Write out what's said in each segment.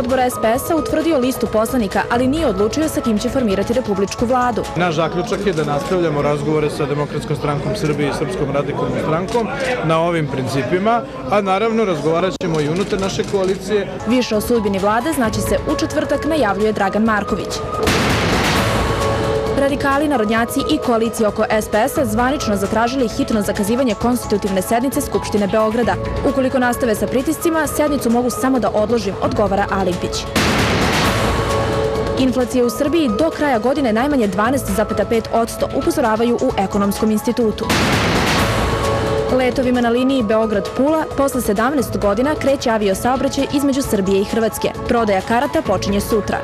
odbor SPS-a utvrdio listu poslanika, ali nije odlučio sa kim će formirati republičku vladu. Naš zaključak je da nastavljamo razgovore sa Demokratskom strankom Srbije i Srpskom radikalnom strankom na ovim principima, a naravno razgovarat ćemo i unutar naše koalicije. Više o sudbini vlade znaće se u četvrtak, najavljuje Dragan Marković. Radikali, narodnjaci i koalicija oko SPS-a zvanično zatražili hitno zakazivanje konstitutivne sednice Skupštine Beograda. Ukoliko nastave sa pritiscima, sednicu mogu samo da odložim, odgovara Alimpić. Inflacija u Srbiji do kraja godine najmanje 12,5%, upozoravaju u Ekonomskom institutu. Letovima na liniji Beograd-Pula posle 17 godina kreće aviosaobraćaj između Srbije i Hrvatske. Prodaja karata počinje sutra.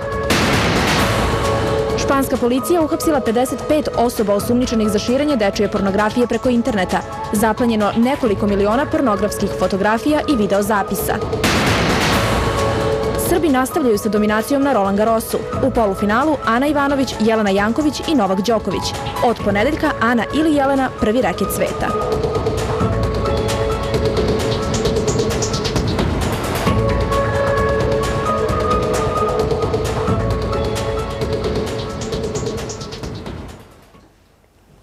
Španska policija uhapsila 55 osoba osumnjičenih za širenje dečije pornografije preko interneta. Zaplenjeno nekoliko miliona pornografskih fotografija i videozapisa. Srbi nastavljaju sa dominacijom na Roland Garrosu. U polufinalu Ana Ivanović, Jelena Janković i Novak Đoković. Od ponedeljka Ana ili Jelena prvi raket sveta.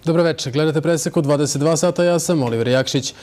Dobro večer, gledate presek u 22 sata, ja sam Oliver Jakšić.